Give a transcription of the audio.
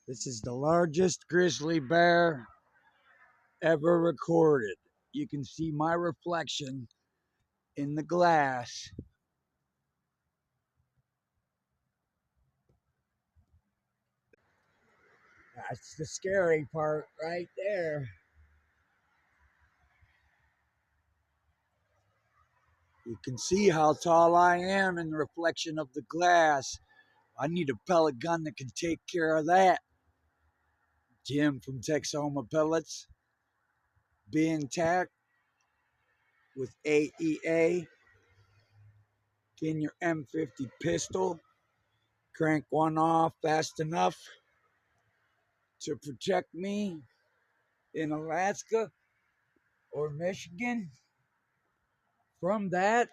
This is the largest grizzly bear ever recorded. You can see my reflection in the glass. That's the scary part right there. You can see how tall I am in the reflection of the glass. I need a pellet gun that can take care of that. Jim from Texoma Pellets being tacked with AEA. Get your M50 pistol. Crank one off fast enough to protect me in Alaska or Michigan from that.